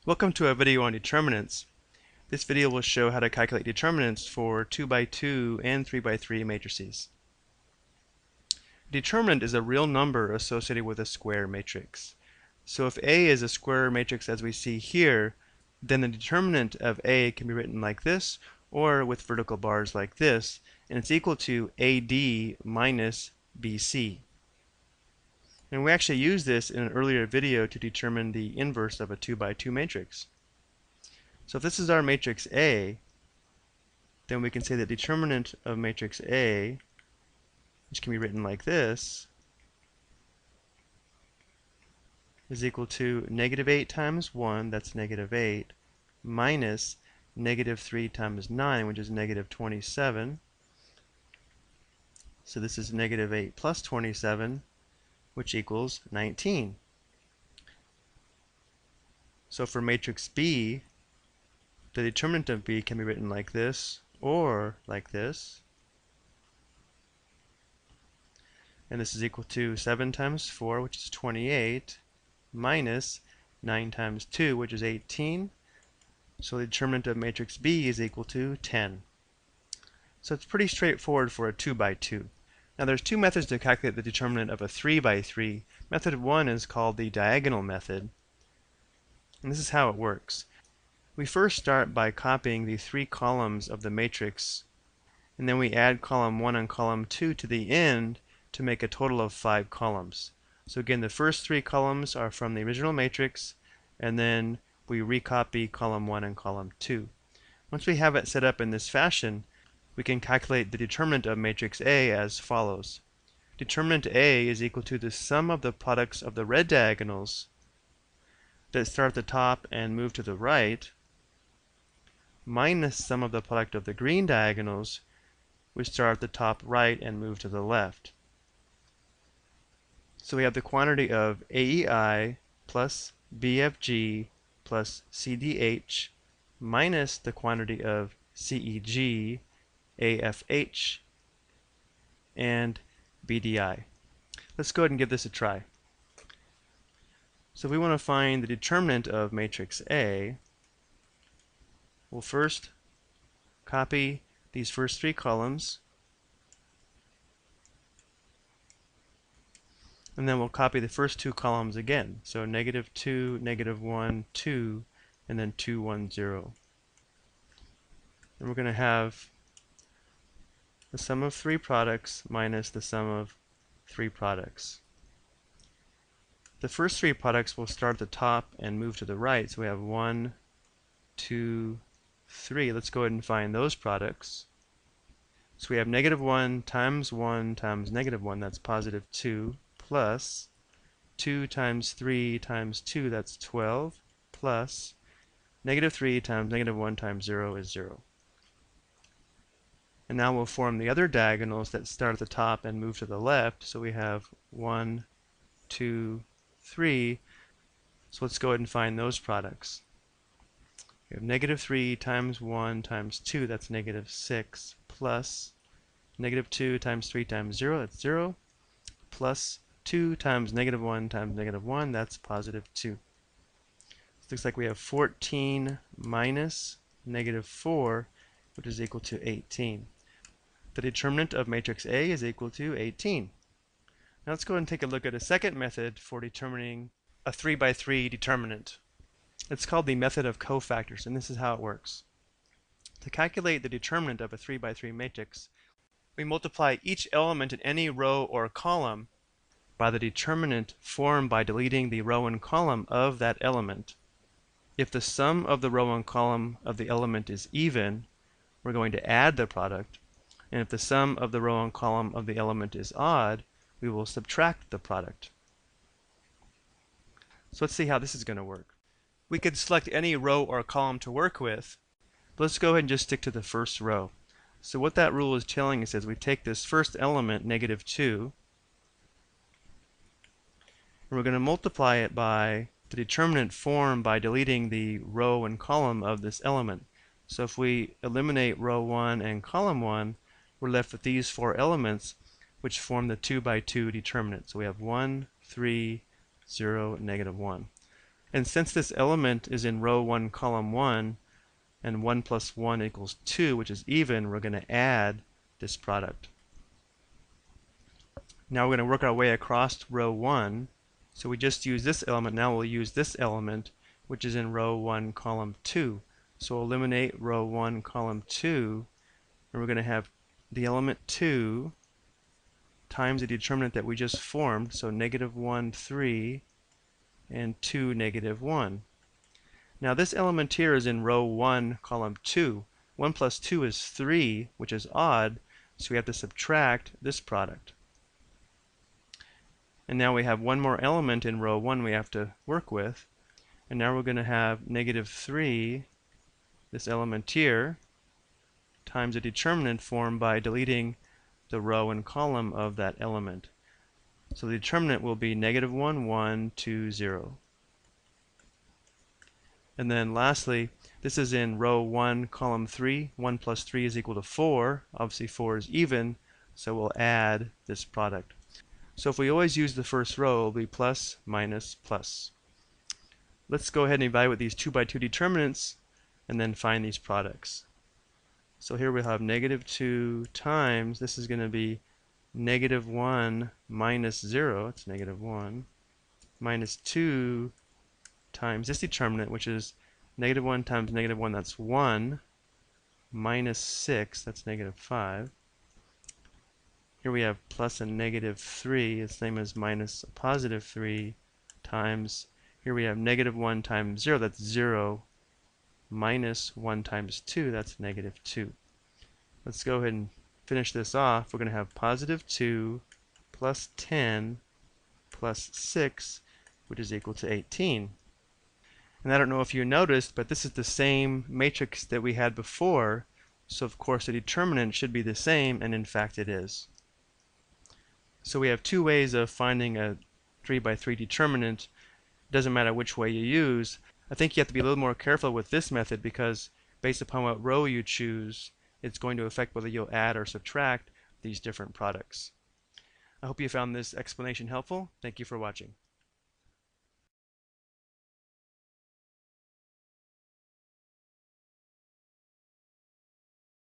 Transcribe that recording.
Welcome to a video on determinants. This video will show how to calculate determinants for 2x2 and 3x3 matrices. Determinant is a real number associated with a square matrix. So if A is a square matrix as we see here, then the determinant of A can be written like this, or with vertical bars like this, and it's equal to AD minus BC. And we actually used this in an earlier video to determine the inverse of a 2x2 matrix. So if this is our matrix A, then we can say that determinant of matrix A, which can be written like this, is equal to negative 8 times 1, that's negative 8, minus negative 3 times 9, which is negative 27. So this is negative 8 plus 27, which equals 19. So for matrix B, the determinant of B can be written like this or like this. And this is equal to 7 times 4, which is 28, minus 9 times 2, which is 18. So the determinant of matrix B is equal to 10. So it's pretty straightforward for a 2x2. Now there's two methods to calculate the determinant of a 3x3. Method 1 is called the diagonal method. And this is how it works. We first start by copying the 3 columns of the matrix, and then we add column 1 and column 2 to the end to make a total of 5 columns. So again, the first 3 columns are from the original matrix, and then we recopy column 1 and column 2. Once we have it set up in this fashion, we can calculate the determinant of matrix A as follows. Determinant A is equal to the sum of the products of the red diagonals that start at the top and move to the right, minus sum of the product of the green diagonals, which start at the top right and move to the left. So we have the quantity of AEI plus BFG plus CDH minus the quantity of CEG, AFH, and BDI. Let's go ahead and give this a try. So if we want to find the determinant of matrix A, we'll first copy these first 3 columns, and then we'll copy the first 2 columns again. So negative 2, negative 1, 2, and then 2, 1, 0. And we're going to have the sum of 3 products minus the sum of 3 products. The first 3 products will start at the top and move to the right. So we have 1, 2, 3. Let's go ahead and find those products. So we have negative 1 times negative 1, that's positive 2, plus 2 times 3 times 2, that's 12, plus negative 3 times negative 1 times 0 is 0. And now we'll form the other diagonals that start at the top and move to the left. So we have 1, 2, 3. So let's go ahead and find those products. We have negative 3 times 1 times 2, that's negative 6, plus negative 2 times 3 times 0, that's 0, plus 2 times negative 1 times negative 1, that's positive 2. It looks like we have 14 minus negative 4, which is equal to 18. The determinant of matrix A is equal to 18. Now let's go ahead and take a look at a second method for determining a 3x3 determinant. It's called the method of cofactors, and this is how it works. To calculate the determinant of a 3x3 matrix, we multiply each element in any row or column by the determinant formed by deleting the row and column of that element. If the sum of the row and column of the element is even, we're going to add the product. And if the sum of the row and column of the element is odd, we will subtract the product. So let's see how this is going to work. We could select any row or column to work with, but let's go ahead and just stick to the first row. So what that rule is telling us is we take this first element, negative 2, and we're going to multiply it by the determinant formed by deleting the row and column of this element. So if we eliminate row 1 and column 1, we're left with these 4 elements, which form the 2x2 determinant. So we have 1, 3, 0, negative 1. And since this element is in row 1, column 1, and 1 plus 1 equals 2, which is even, we're going to add this product. Now we're going to work our way across row 1. So we just use this element. Now we'll use this element, which is in row 1, column 2. So we'll eliminate row 1, column 2, and we're going to have the element 2 times the determinant that we just formed, so -1, 3, and 2, -1. Now this element here is in row 1, column 2. 1 plus 2 is 3, which is odd, so we have to subtract this product. And now we have one more element in row 1 we have to work with. And now we're going to have -3, this element here, times a determinant formed by deleting the row and column of that element. So the determinant will be -1, 1, 2, 0. And then lastly, this is in row 1, column 3. 1 plus 3 is equal to 4. Obviously 4 is even, so we'll add this product. So if we always use the first row, it will be plus, minus, plus. Let's go ahead and evaluate these 2 by 2 determinants and then find these products. So here we have -2 times, this is going to be -1 minus 0, it's -1, minus 2 times this determinant, which is -1 times -1, that's 1, minus 6, that's -5. Here we have plus a -3, it's the same as minus a +3, times, here we have -1 times 0, that's 0, minus 1 times 2, that's -2. Let's go ahead and finish this off. We're going to have +2 plus 10 plus 6, which is equal to 18. And I don't know if you noticed, but this is the same matrix that we had before, so of course the determinant should be the same, and in fact it is. So we have two ways of finding a 3 by 3 determinant. It doesn't matter which way you use. I think you have to be a little more careful with this method because based upon what row you choose, it's going to affect whether you'll add or subtract these different products. I hope you found this explanation helpful. Thank you for watching.